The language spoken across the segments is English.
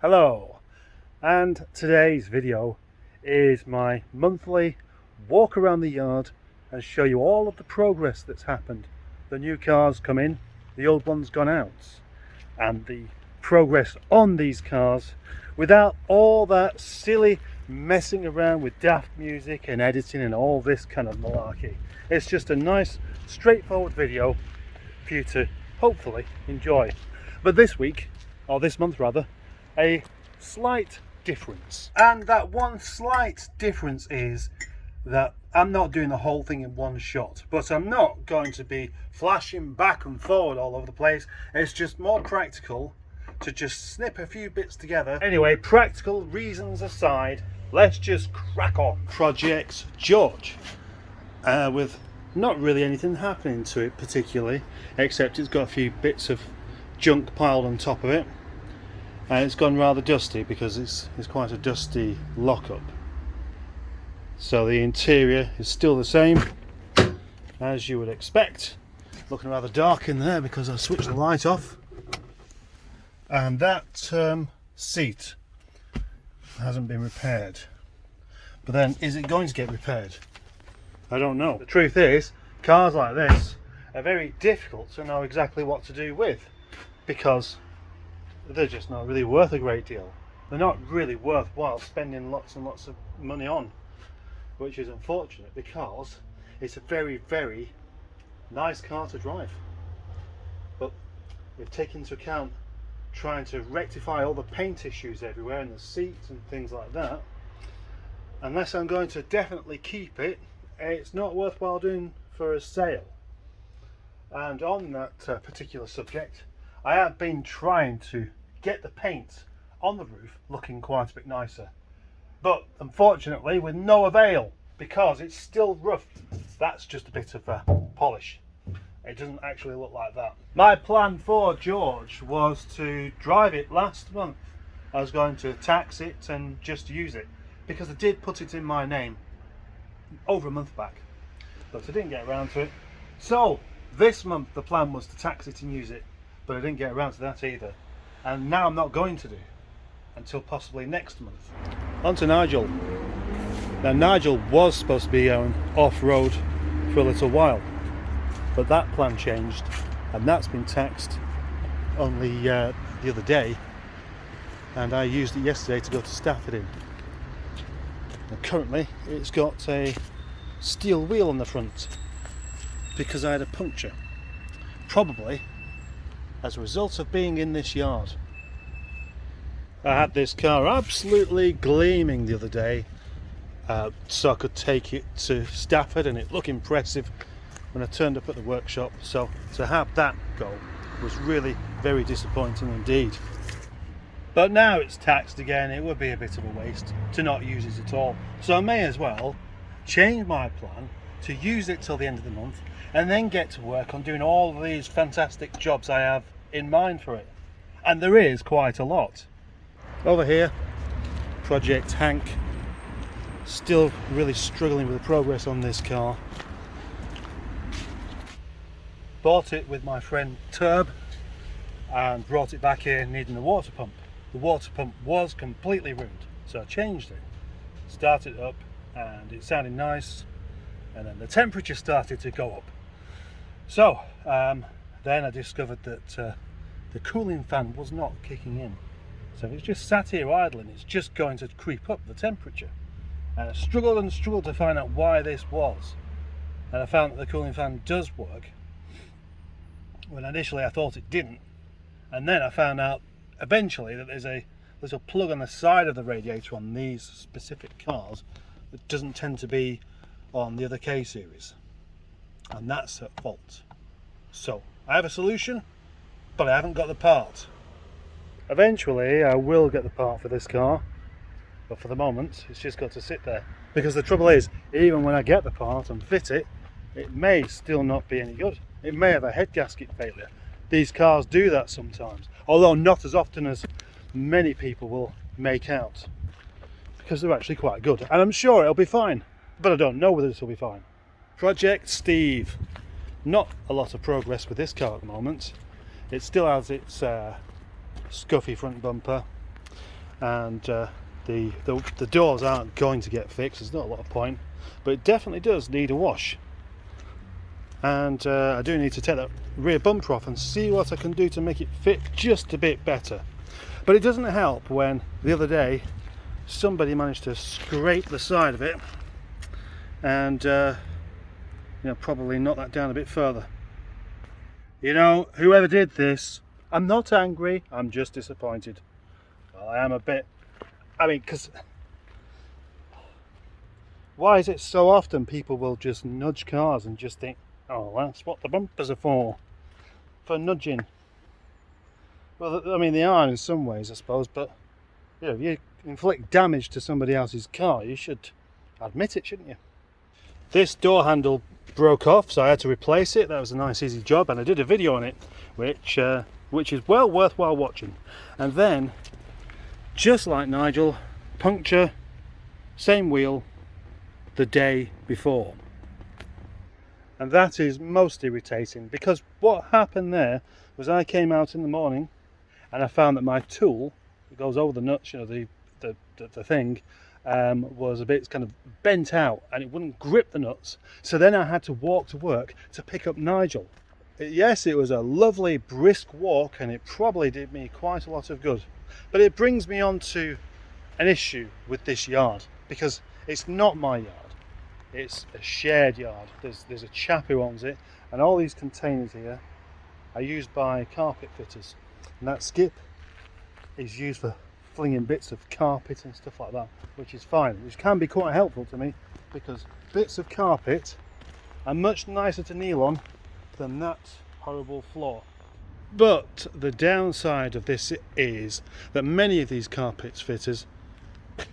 Hello, and today's video is my monthly walk around the yard and show you all of the progress that's happened. The new cars come in, the old ones gone out, and the progress on these cars without all that silly messing around with daft music and editing and all this kind of malarkey. It's just a nice straightforward video for you to hopefully enjoy. But this week, or this month rather, a slight difference, and that one slight difference is that I'm not doing the whole thing in one shot, but I'm not going to be flashing back and forward all over the place. It's just more practical to just snip a few bits together. Anyway, practical reasons aside, let's just crack on. Project George, with not really anything happening to it particularly, except it's got a few bits of junk piled on top of it. And it's gone rather dusty because it's quite a dusty lockup. So the interior is still the same as you would expect. Looking rather dark in there because I switched the light off. And that seat hasn't been repaired. But then, is it going to get repaired? I don't know. The truth is, cars like this are very difficult to know exactly what to do with, because they're just not really worth a great deal. They're not really worthwhile spending lots and lots of money on, which is unfortunate because it's a very, very nice car to drive. But we've taken into account trying to rectify all the paint issues everywhere and the seats and things like that. Unless I'm going to definitely keep it, it's not worthwhile doing for a sale. And on that particular subject, I have been trying to get the paint on the roof looking quite a bit nicer, but unfortunately with no avail because it's still rough. That's just a bit of polish. It doesn't actually look like that. My plan for George was to drive it last month. I was going to tax it and just use it because I did put it in my name over a month back, but I didn't get around to it. So this month the plan was to tax it and use it, but I didn't get around to that either, and now I'm not going to do until possibly next month. On to Nigel. Now Nigel was supposed to be going off-road for a little while, but that plan changed and that's been taxed only the other day, and I used it yesterday to go to Stafford in. Now currently it's got a steel wheel on the front because I had a puncture, probably as a result of being in this yard. I had this car absolutely gleaming the other day, so I could take it to Stafford and it looked impressive when I turned up at the workshop. So to have that go was really very disappointing indeed. But now it's taxed again, it would be a bit of a waste to not use it at all. So I may as well change my plan to use it till the end of the month and then get to work on doing all of these fantastic jobs I have in mind for it. And there is quite a lot. Over here, Project Hank, still really struggling with the progress on this car. Bought it with my friend Turb and brought it back here needing a water pump. The water pump was completely ruined, so I changed it, started it up, and it sounded nice, and then the temperature started to go up. So then I discovered that the cooling fan was not kicking in, so it's just sat here idling. It's just going to creep up the temperature, and I struggled and struggled to find out why this was, and I found that the cooling fan does work when initially I thought it didn't, and then I found out eventually that there's a little plug on the side of the radiator on these specific cars that doesn't tend to be on the other K series, and that's at fault. So I have a solution, but I haven't got the part. Eventually I will get the part for this car, but for the moment it's just got to sit there, because the trouble is, even when I get the part and fit it, it may still not be any good. It may have a head gasket failure. These cars do that sometimes, although not as often as many people will make out, because they're actually quite good, and I'm sure it'll be fine, but I don't know whether this will be fine. Project Steve. Not a lot of progress with this car at the moment. It still has its scuffy front bumper, and the doors aren't going to get fixed. There's not a lot of point, but it definitely does need a wash. And I do need to take that rear bumper off and see what I can do to make it fit just a bit better. But it doesn't help when the other day somebody managed to scrape the side of it and probably knock that down a bit further. Whoever did this, I'm not angry, I'm just disappointed. Well, I am a bit, because why is it so often people will just nudge cars and just think, oh, that's what the bumpers are for nudging? Well, they are in some ways, I suppose, but if you inflict damage to somebody else's car, you should admit it, shouldn't you? This door handle broke off, so I had to replace it. That was a nice easy job, and I did a video on it, which is well worthwhile watching. And then, just like Nigel, puncture, same wheel, the day before. And that is most irritating, because what happened there was I came out in the morning and I found that my tool, it goes over the nuts, the thing, was a bit kind of bent out and it wouldn't grip the nuts. So then I had to walk to work to pick up Nigel. Yes, it was a lovely brisk walk and it probably did me quite a lot of good. But it brings me on to an issue with this yard, because it's not my yard. It's a shared yard. There's a chap who owns it, and all these containers here are used by carpet fitters. And that skip is used for flinging bits of carpet and stuff like that, which is fine, which can be quite helpful to me, because bits of carpet are much nicer to kneel on than that horrible floor. But the downside of this is that many of these carpet fitters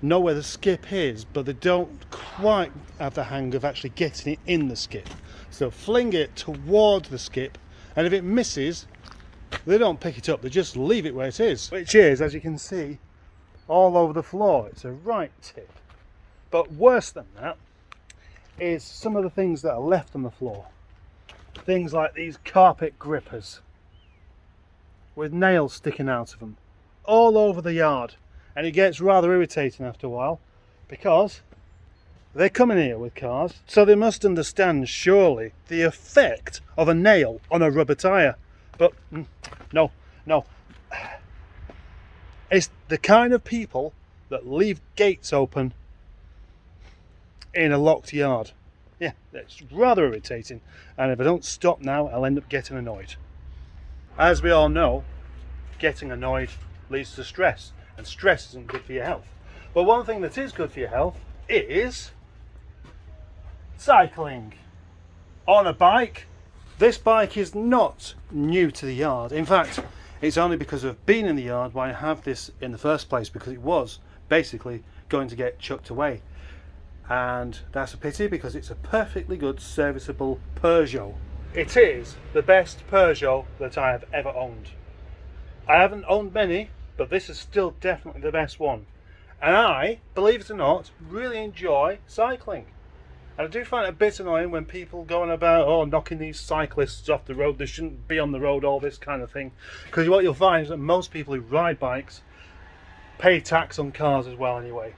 know where the skip is, but they don't quite have the hang of actually getting it in the skip. So fling it toward the skip, and if it misses, they don't pick it up, they just leave it where it is, which is, as you can see, all over the floor. It's a right tip. But worse than that is some of the things that are left on the floor. Things like these carpet grippers with nails sticking out of them all over the yard. And it gets rather irritating after a while, because they come in here with cars, so they must understand surely the effect of a nail on a rubber tyre. But no. It's the kind of people that leave gates open in a locked yard. Yeah, it's rather irritating, and if I don't stop now, I'll end up getting annoyed. As we all know, getting annoyed leads to stress, and stress isn't good for your health. But one thing that is good for your health is cycling on a bike. This bike is not new to the yard. In fact, it's only because of being in the yard why I have this in the first place, because it was basically going to get chucked away. And that's a pity, because it's a perfectly good serviceable Peugeot. It is the best Peugeot that I have ever owned. I haven't owned many, but this is still definitely the best one. And I, believe it or not, really enjoy cycling. And I do find it a bit annoying when people going about, knocking these cyclists off the road, they shouldn't be on the road, all this kind of thing. Because what you'll find is that most people who ride bikes pay tax on cars as well anyway.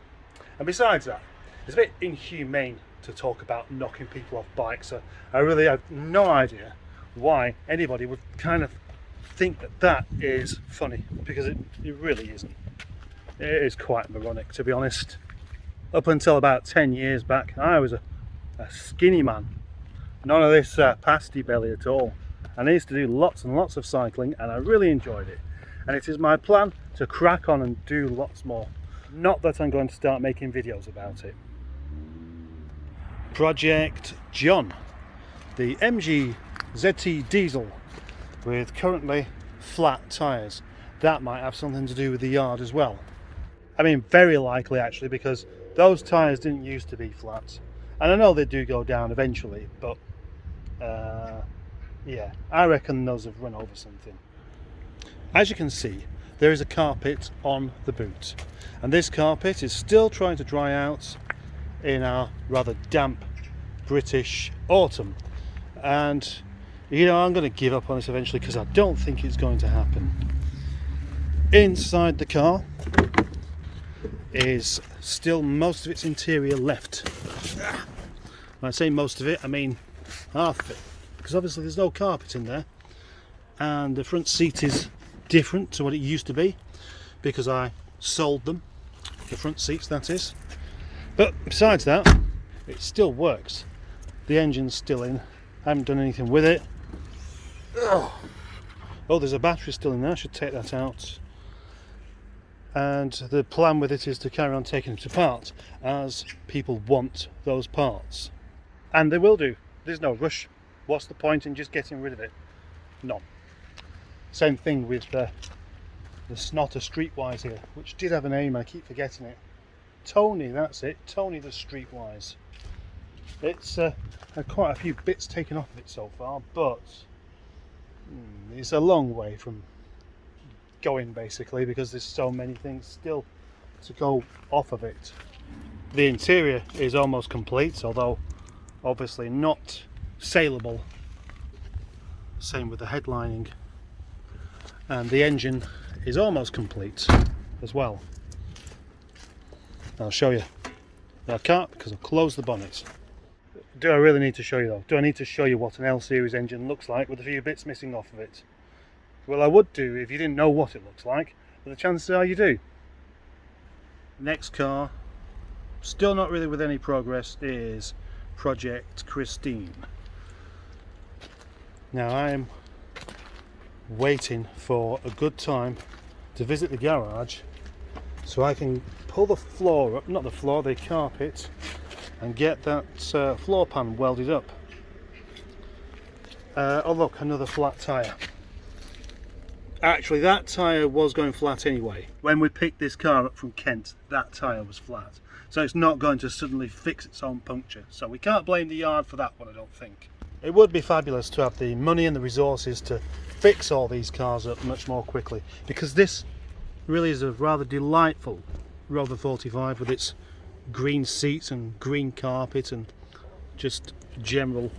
And besides that, it's a bit inhumane to talk about knocking people off bikes. So I really have no idea why anybody would kind of think that is funny, because it really isn't. It is quite moronic, to be honest. Up until about 10 years back, I was a skinny man. None of this pasty belly at all. And I used to do lots and lots of cycling, and I really enjoyed it. And it is my plan to crack on and do lots more. Not that I'm going to start making videos about it. Project John, the MG ZT diesel with currently flat tyres. That might have something to do with the yard as well. Very likely actually, because those tyres didn't used to be flat. And I know they do go down eventually, but yeah, I reckon those have run over something. As you can see, there is a carpet on the boot, and this carpet is still trying to dry out in our rather damp British autumn. And I'm going to give up on this eventually, because I don't think it's going to happen. Inside the car, is still most of its interior left. When I say most of it, I mean half of it, because obviously there's no carpet in there, and the front seat is different to what it used to be because I sold them, the front seats that is. But besides that, it still works. The engine's still in. I haven't done anything with it. Oh, there's a battery still in there. I should take that out. And the plan with it is to carry on taking it apart as people want those parts. And they will do. There's no rush. What's the point in just getting rid of it? None. Same thing with the Snotter Streetwise here, which did have a name, I keep forgetting it. Tony, that's it. Tony the Streetwise. It's had quite a few bits taken off of it so far, but it's a long way from going, basically, because there's so many things still to go off of it. The interior is almost complete, although obviously not saleable. Same with the headlining. And the engine is almost complete as well. I'll show you. I can't because I've closed the bonnet. Do I really need to show you though? Do I need to show you what an L series engine looks like with a few bits missing off of it? Well, I would do if you didn't know what it looks like, but the chances are you do. Next car, still not really with any progress, is Project Christine. Now I am waiting for a good time to visit the garage so I can pull the floor up, not the floor, the carpet, and get that floor pan welded up. Oh look, another flat tyre. Actually, that tyre was going flat anyway. When we picked this car up from Kent, that tyre was flat. So it's not going to suddenly fix its own puncture. So we can't blame the yard for that one, I don't think. It would be fabulous to have the money and the resources to fix all these cars up much more quickly, because this really is a rather delightful Rover 45 with its green seats and green carpet and just general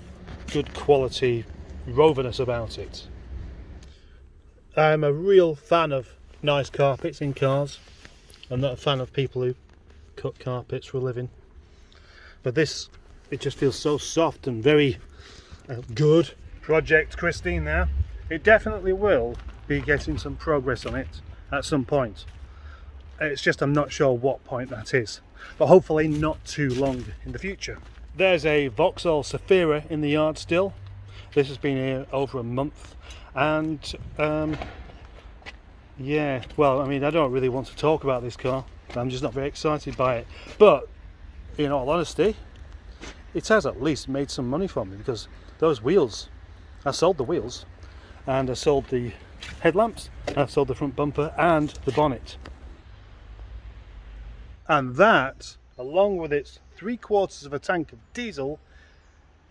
good quality Roverness about it. I'm a real fan of nice carpets in cars. I'm not a fan of people who cut carpets for a living, but this, it just feels so soft and very good. Project Christine there. It definitely will be getting some progress on it at some point. It's just I'm not sure what point that is, but hopefully not too long in the future. There's a Vauxhall Zafira in the yard still. This has been here over a month, and yeah, well, I mean, I don't really want to talk about this car. I'm just not very excited by it, but in all honesty, it has at least made some money for me, because those wheels, I sold the wheels, and I sold the headlamps, I sold the front bumper and the bonnet. And that, along with its 3/4 of a tank of diesel,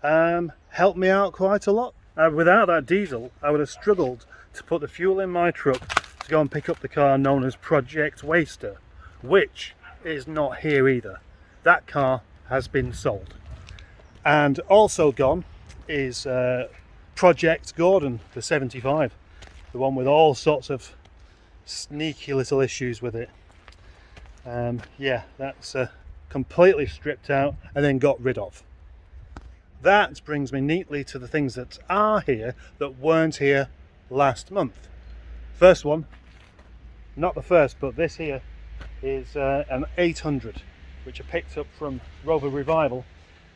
helped me out quite a lot. Without that diesel, I would have struggled to put the fuel in my truck to go and pick up the car known as Project Waster, which is not here either. That car has been sold. And also gone is Project Gordon, the 75, the one with all sorts of sneaky little issues with it. Yeah, that's completely stripped out and then got rid of. That brings me neatly to the things that are here that weren't here last month. First one, not the first, but this here is an 800, which I picked up from Rover Revival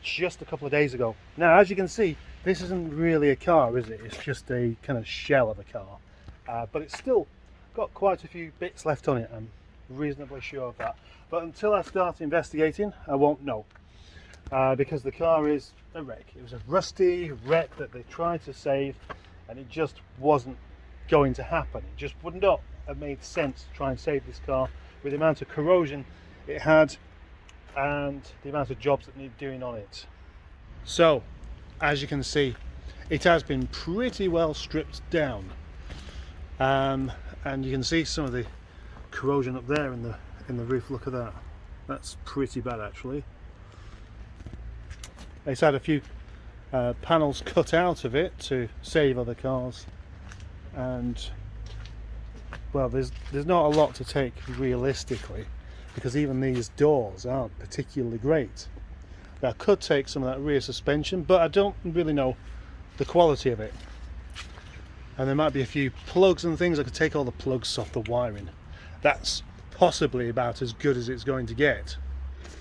just a couple of days ago. Now, as you can see, this isn't really a car, is it? It's just a kind of shell of a car, but it's still got quite a few bits left on it. I'm reasonably sure of that, but until I start investigating, I won't know, because the car is a wreck. It was a rusty wreck that they tried to save, and it just wasn't going to happen. It just would not have made sense to try and save this car with the amount of corrosion it had and the amount of jobs that need doing on it. So, as you can see, it has been pretty well stripped down, and you can see some of the corrosion up there in the roof. Look at that. That's pretty bad, actually. It's had a few panels cut out of it to save other cars, and well, there's not a lot to take realistically, because even these doors aren't particularly great. Now, I could take some of that rear suspension, but I don't really know the quality of it. And there might be a few plugs and things. I could take all the plugs off the wiring. That's possibly about as good as it's going to get.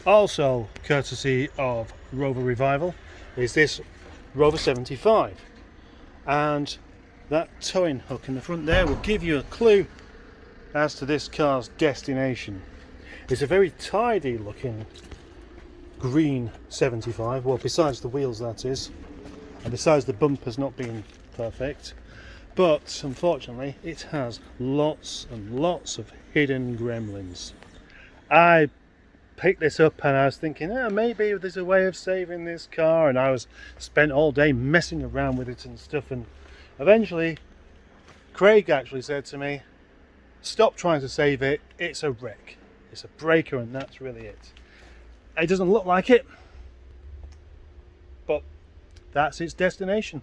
Also, courtesy of Rover Revival, is this Rover 75. And that towing hook in the front there will give you a clue as to this car's destination. It's a very tidy looking green 75, well, besides the wheels, that is, and besides the bumpers not being perfect, but unfortunately it has lots and lots of hidden gremlins. I picked this up and I was thinking, maybe there's a way of saving this car, and I was spent all day messing around with it and stuff, and eventually Craig actually said to me, stop trying to save it, it's a wreck, it's a breaker, and that's really it. It doesn't look like it, but that's its destination.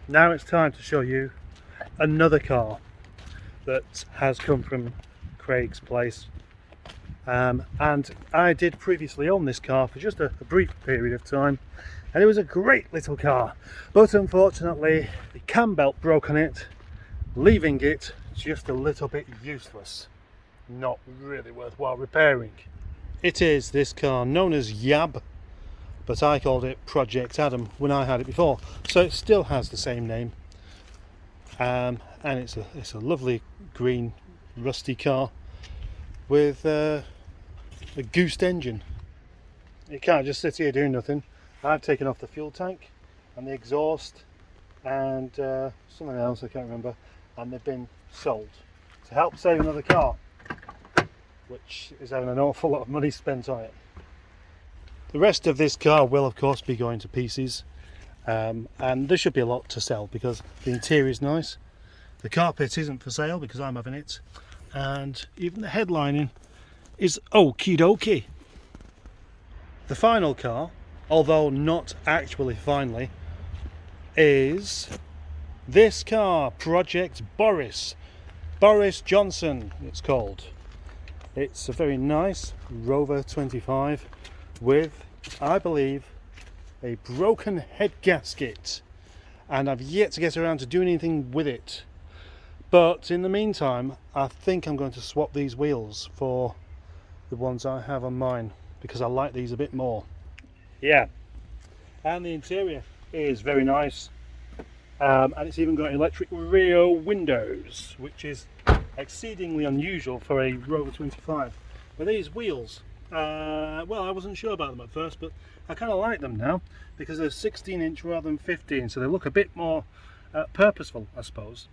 Now it's time to show you another car that has come from Craig's place. And I did previously own this car for just a brief period of time, and it was a great little car, but unfortunately the cam belt broke on it, leaving it just a little bit useless. Not really worthwhile repairing. It is this car known as Yab, but I called it Project Adam when I had it before, so it still has the same name. And it's a lovely green rusty car with a goosed engine. It can't just sit here doing nothing. I've taken off the fuel tank and the exhaust and something else I can't remember, and they've been sold to help save another car, which is having an awful lot of money spent on it. The rest of this car will of course be going to pieces, and there should be a lot to sell because the interior is nice. The carpet isn't for sale because I'm having it, and even the headlining is okie dokie. The final car, although not actually finally, is this car, Project Boris Johnson it's called. It's a very nice Rover 25 with, I believe, a broken head gasket, and I've yet to get around to doing anything with it. But in the meantime, I think I'm going to swap these wheels for the ones I have on mine because I like these a bit more. Yeah, and the interior is very nice, and it's even got electric rear windows, which is exceedingly unusual for a Rover 25. But these wheels, well, I wasn't sure about them at first, but I kind of like them now because they're 16-inch rather than 15, so they look a bit more purposeful, I suppose.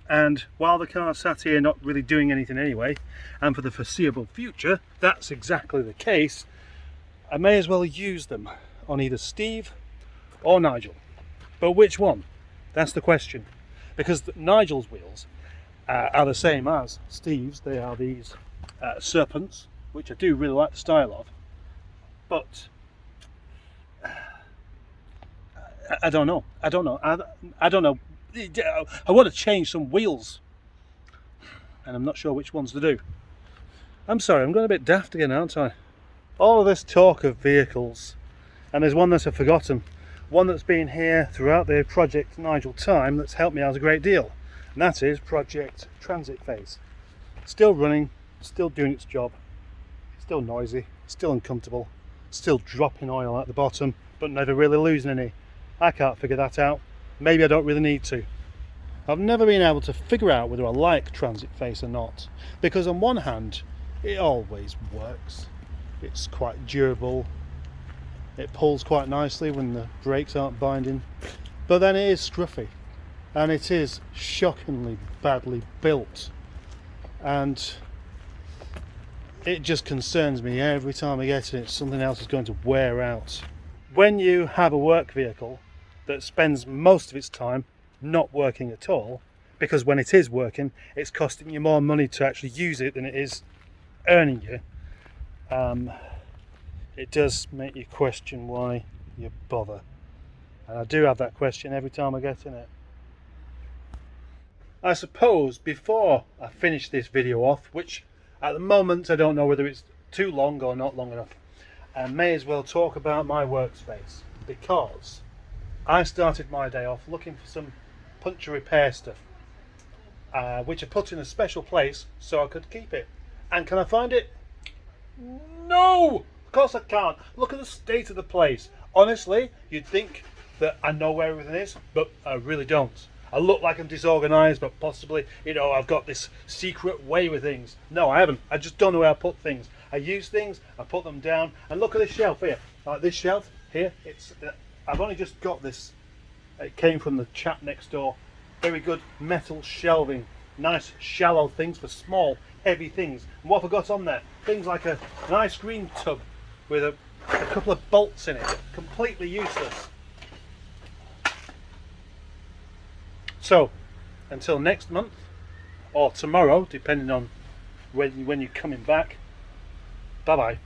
And while the car sat here not really doing anything anyway, and for the foreseeable future that's exactly the case, I may as well use them on either Steve or Nigel. But which one? That's the question, because Nigel's wheels are the same as Steve's. They are these serpents, which I do really like the style of, but I don't know. I don't know. I want to change some wheels, and I'm not sure which ones to do. I'm sorry, I'm going a bit daft again, aren't I? All of this talk of vehicles, and there's one that I've forgotten, one that's been here throughout the Project Nigel time that's helped me out a great deal, and that is Project Transitface. Still running, still doing its job, still noisy, still uncomfortable, still dropping oil at the bottom, but never really losing any. I can't figure that out. Maybe I don't really need to. I've never been able to figure out whether I like Transitface or not, because on one hand it always works, it's quite durable, it pulls quite nicely when the brakes aren't binding, but then it is scruffy and it is shockingly badly built, and it just concerns me every time I get in it. Something else is going to wear out. When you have a work vehicle that spends most of its time not working at all, because when it is working it's costing you more money to actually use it than it is earning you, it does make you question why you bother, and I do have that question every time I get in it. I suppose before I finish this video off, which at the moment I don't know whether it's too long or not long enough, I may as well talk about my workspace, because I started my day off looking for some puncture repair stuff, which I put in a special place so I could keep it. And can I find it? No! Of course I can't. Look at the state of the place. Honestly, you'd think that I know where everything is, but I really don't. I look like I'm disorganised, but possibly, I've got this secret way with things. No, I haven't. I just don't know where I put things. I use things, I put them down, and look at this shelf here. Like this shelf here, I've only just got this. It came from the chap next door. Very good metal shelving. Nice shallow things for small, heavy things. And what have I got on there? Things like an ice cream tub with a couple of bolts in it. Completely useless. So, until next month, or tomorrow, depending on when you're coming back, bye bye.